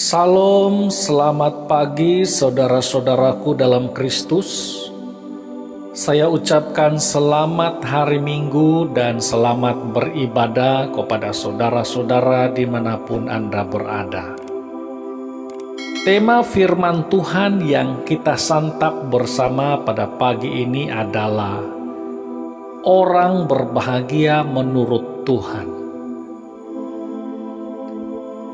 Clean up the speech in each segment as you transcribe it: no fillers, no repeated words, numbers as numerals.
Salam, selamat pagi saudara-saudaraku dalam Kristus. Saya ucapkan selamat hari Minggu dan selamat beribadah kepada saudara-saudara dimanapun Anda berada. Tema firman Tuhan yang kita santap bersama pada pagi ini adalah orang berbahagia menurut Tuhan.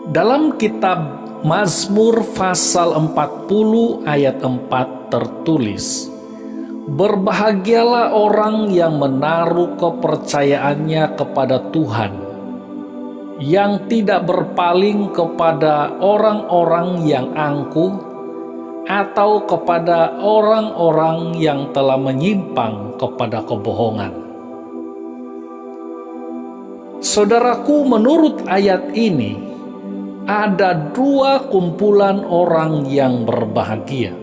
Dalam kitab Mazmur pasal 40 ayat 4 tertulis, "Berbahagialah orang yang menaruh kepercayaannya kepada Tuhan, yang tidak berpaling kepada orang-orang yang angkuh atau kepada orang-orang yang telah menyimpang kepada kebohongan." Saudaraku, menurut ayat ini, ada dua kumpulan orang yang berbahagia.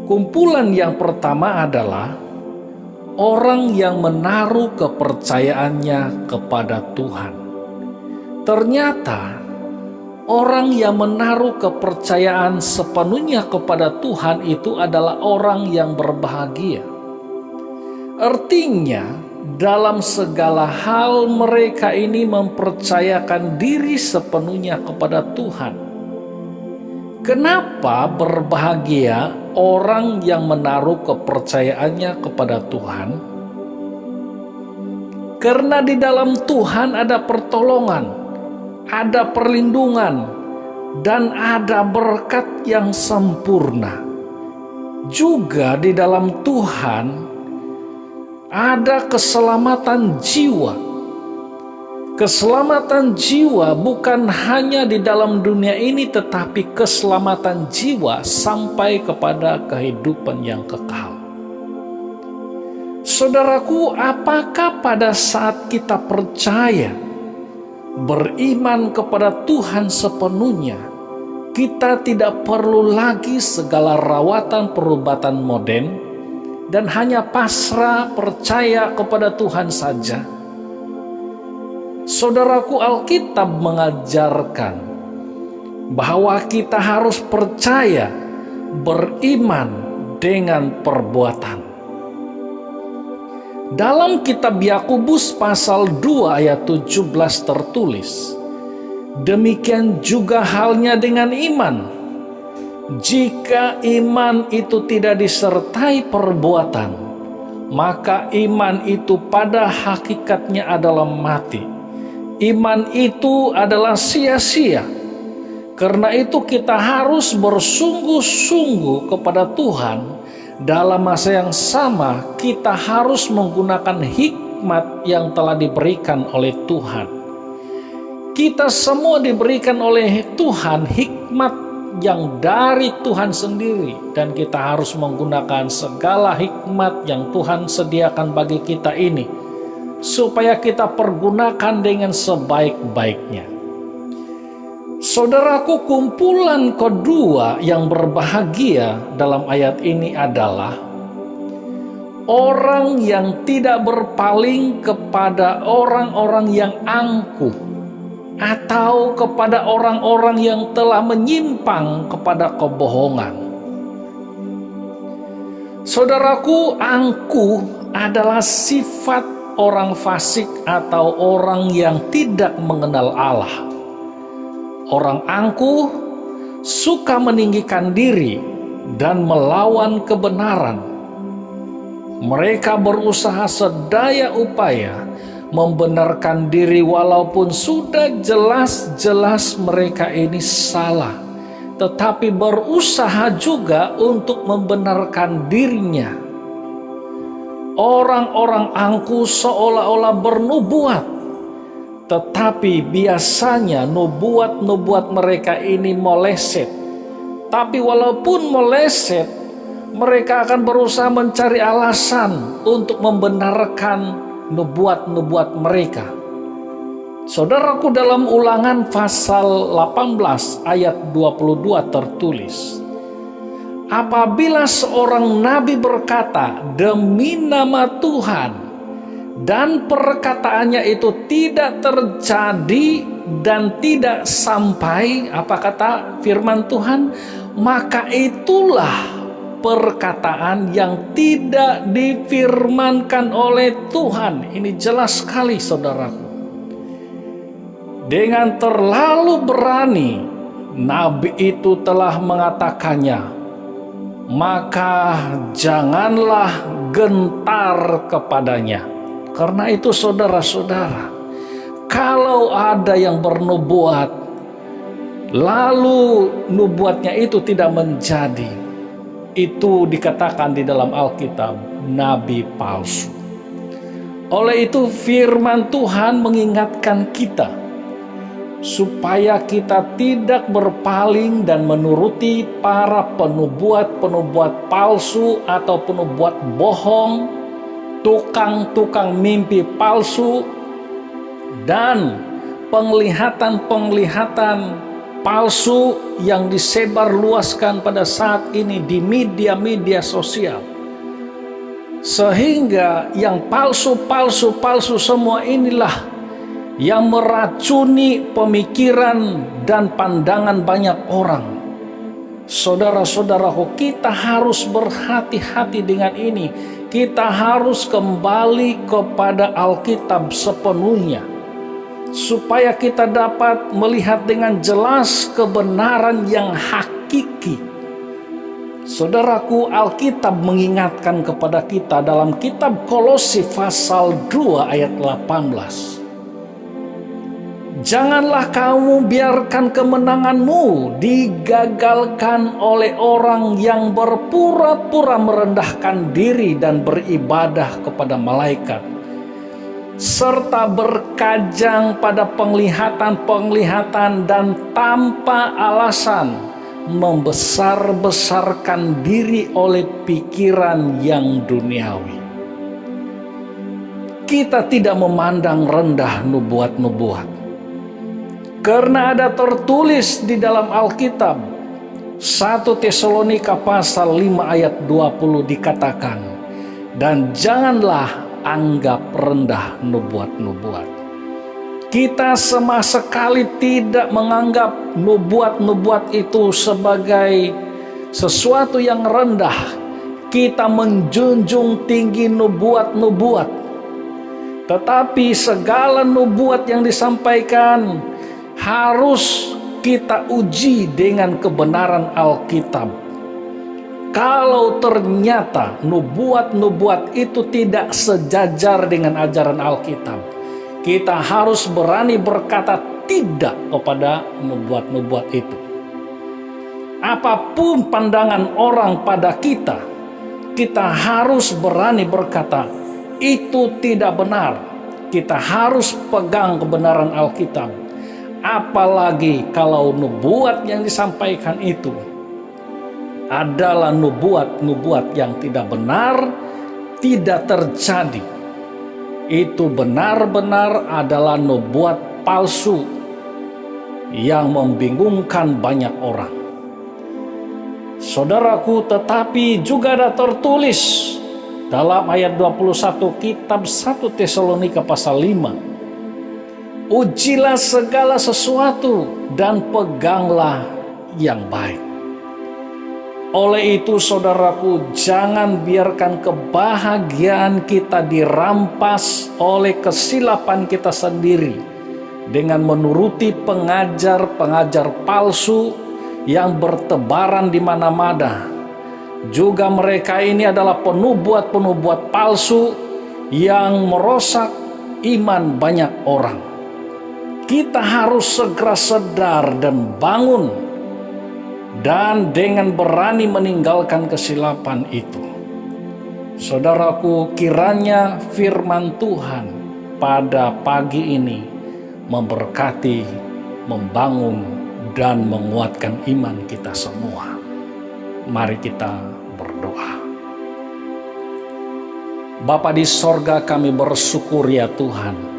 Kumpulan yang pertama adalah orang yang menaruh kepercayaannya kepada Tuhan. Ternyata orang yang menaruh kepercayaan sepenuhnya kepada Tuhan itu adalah orang yang berbahagia. Artinya, dalam segala hal mereka ini mempercayakan diri sepenuhnya kepada Tuhan. Kenapa berbahagia orang yang menaruh kepercayaannya kepada Tuhan? Karena di dalam Tuhan ada pertolongan, ada perlindungan, dan ada berkat yang sempurna. Juga di dalam Tuhan ada keselamatan jiwa. Keselamatan jiwa bukan hanya di dalam dunia ini, tetapi keselamatan jiwa sampai kepada kehidupan yang kekal. Saudaraku, apakah pada saat kita percaya, beriman kepada Tuhan sepenuhnya, kita tidak perlu lagi segala rawatan perubatan modern dan hanya pasrah percaya kepada Tuhan saja? Saudaraku, Alkitab mengajarkan bahwa kita harus percaya, beriman dengan perbuatan. Dalam kitab Yakobus pasal 2 ayat 17 tertulis, "Demikian juga halnya dengan iman. Jika iman itu tidak disertai perbuatan, maka iman itu pada hakikatnya adalah mati. Iman itu adalah sia-sia. Karena itu kita harus bersungguh-sungguh kepada Tuhan. Dalam masa yang sama, kita harus menggunakan hikmat yang telah diberikan oleh Tuhan." Kita semua diberikan oleh Tuhan hikmat yang dari Tuhan sendiri, dan kita harus menggunakan segala hikmat yang Tuhan sediakan bagi kita ini supaya kita pergunakan dengan sebaik-baiknya. Saudaraku, kumpulan kedua yang berbahagia dalam ayat ini adalah orang yang tidak berpaling kepada orang-orang yang angkuh atau kepada orang-orang yang telah menyimpang kepada kebohongan. Saudaraku, angkuh adalah sifat orang fasik atau orang yang tidak mengenal Allah. Orang angkuh suka meninggikan diri dan melawan kebenaran. Mereka berusaha sedaya upaya membenarkan diri walaupun sudah jelas-jelas mereka ini salah, tetapi berusaha juga untuk membenarkan dirinya. Orang-orang angkuh seolah-olah bernubuat, tetapi biasanya nubuat-nubuat mereka ini meleset. Tapi walaupun meleset, mereka akan berusaha mencari alasan untuk membenarkan nubuat-nubuat mereka. Saudaraku, dalam Ulangan pasal 18 ayat 22 tertulis, "Apabila seorang nabi berkata demi nama Tuhan dan perkataannya itu tidak terjadi, dan tidak sampai, apa kata firman Tuhan? Maka itulah perkataan yang tidak difirmankan oleh Tuhan. Ini jelas sekali, saudaraku. Dengan terlalu berani nabi itu telah mengatakannya, maka janganlah gentar kepadanya. Karena itu saudara-saudara, kalau ada yang bernubuat lalu nubuatnya itu tidak menjadi, itu dikatakan di dalam Alkitab nabi palsu. Oleh itu firman Tuhan mengingatkan kita supaya kita tidak berpaling dan menuruti para penubuat-penubuat palsu atau penubuat bohong, tukang-tukang mimpi palsu, dan penglihatan-penglihatan palsu yang disebarluaskan pada saat ini di media-media sosial. Sehingga yang palsu semua inilah yang meracuni pemikiran dan pandangan banyak orang. Saudara-saudaraku, kita harus berhati-hati dengan ini. Kita harus kembali kepada Alkitab sepenuhnya, supaya kita dapat melihat dengan jelas kebenaran yang hakiki. Saudaraku, Alkitab mengingatkan kepada kita dalam kitab Kolose pasal 2 ayat 18. Janganlah kamu biarkan kemenanganmu digagalkan oleh orang yang berpura-pura merendahkan diri dan beribadah kepada malaikat, serta berkajang pada penglihatan-penglihatan dan tanpa alasan membesar-besarkan diri oleh pikiran yang duniawi. Kita tidak memandang rendah nubuat-nubuat. Karena ada tertulis di dalam Alkitab 1 Tesalonika pasal 5 ayat 20 dikatakan, dan janganlah anggap rendah nubuat-nubuat. Kita sama sekali tidak menganggap nubuat-nubuat itu sebagai sesuatu yang rendah. Kita menjunjung tinggi nubuat-nubuat. Tetapi segala nubuat yang disampaikan harus kita uji dengan kebenaran Alkitab. Kalau ternyata nubuat-nubuat itu tidak sejajar dengan ajaran Alkitab, kita harus berani berkata tidak kepada nubuat-nubuat itu. Apapun pandangan orang pada kita, kita harus berani berkata itu tidak benar. Kita harus pegang kebenaran Alkitab. Apalagi kalau nubuat yang disampaikan itu adalah nubuat-nubuat yang tidak benar, tidak terjadi. Itu benar-benar adalah nubuat palsu yang membingungkan banyak orang. Saudaraku, tetapi juga ada tertulis dalam ayat 21 kitab 1 Tesalonika pasal 5. Ujilah segala sesuatu dan peganglah yang baik. Oleh itu saudaraku, jangan biarkan kebahagiaan kita dirampas oleh kesilapan kita sendiri dengan menuruti pengajar-pengajar palsu yang bertebaran di mana-mana. Juga mereka ini adalah penubuat-penubuat palsu yang merosak iman banyak orang. Kita harus segera sadar dan bangun, dan dengan berani meninggalkan kesilapan itu. Saudaraku, kiranya firman Tuhan pada pagi ini memberkati, membangun, dan menguatkan iman kita semua. Mari kita berdoa. Bapa di sorga, kami bersyukur ya Tuhan,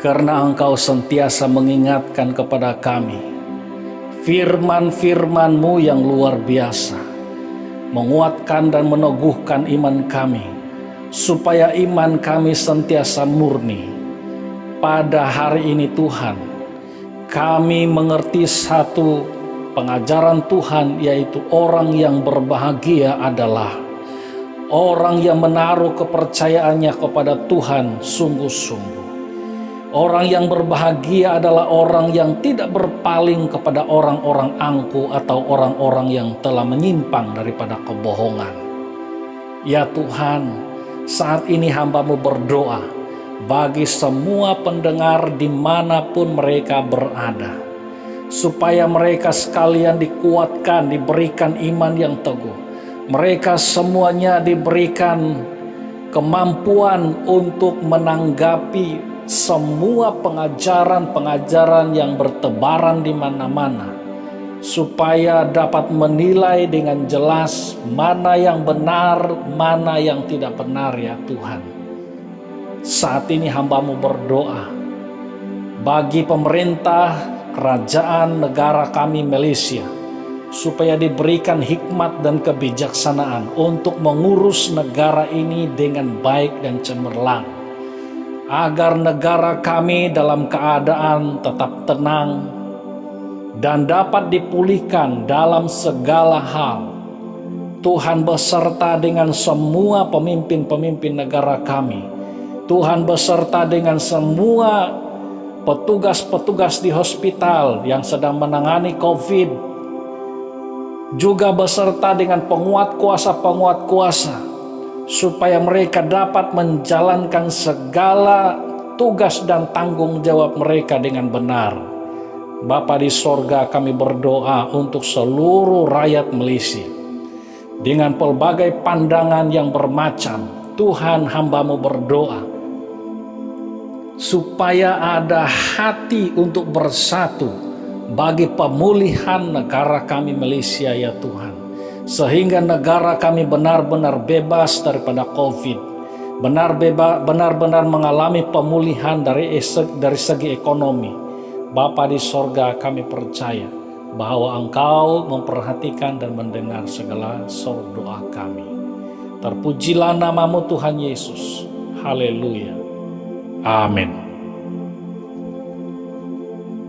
karena Engkau sentiasa mengingatkan kepada kami firman-firman-Mu yang luar biasa, menguatkan dan meneguhkan iman kami, supaya iman kami sentiasa murni. Pada hari ini Tuhan, kami mengerti satu pengajaran Tuhan, yaitu orang yang berbahagia adalah orang yang menaruh kepercayaannya kepada Tuhan sungguh-sungguh. Orang yang berbahagia adalah orang yang tidak berpaling kepada orang-orang angkuh atau orang-orang yang telah menyimpang daripada kebohongan. Ya Tuhan, saat ini hamba-Mu berdoa bagi semua pendengar dimanapun mereka berada, supaya mereka sekalian dikuatkan, diberikan iman yang teguh. Mereka semuanya diberikan kemampuan untuk menanggapi semua pengajaran-pengajaran yang bertebaran di mana-mana, supaya dapat menilai dengan jelas mana yang benar, mana yang tidak benar ya Tuhan. Saat ini hamba-Mu berdoa bagi pemerintah kerajaan negara kami Malaysia, supaya diberikan hikmat dan kebijaksanaan untuk mengurus negara ini dengan baik dan cemerlang, agar negara kami dalam keadaan tetap tenang dan dapat dipulihkan dalam segala hal. Tuhan beserta dengan semua pemimpin-pemimpin negara kami. Tuhan beserta dengan semua petugas-petugas di hospital yang sedang menangani COVID, juga beserta dengan penguat kuasa, supaya mereka dapat menjalankan segala tugas dan tanggung jawab mereka dengan benar. Bapa di sorga, kami berdoa untuk seluruh rakyat Malaysia. Dengan pelbagai pandangan yang bermacam, Tuhan, hamba-Mu berdoa supaya ada hati untuk bersatu bagi pemulihan negara kami Malaysia ya Tuhan, sehingga negara kami benar-benar bebas daripada COVID, benar-benar mengalami pemulihan dari segi ekonomi. Bapa di sorga, kami percaya bahwa Engkau memperhatikan dan mendengar segala soal doa kami. Terpujilah nama-Mu Tuhan Yesus. Haleluya. Amin.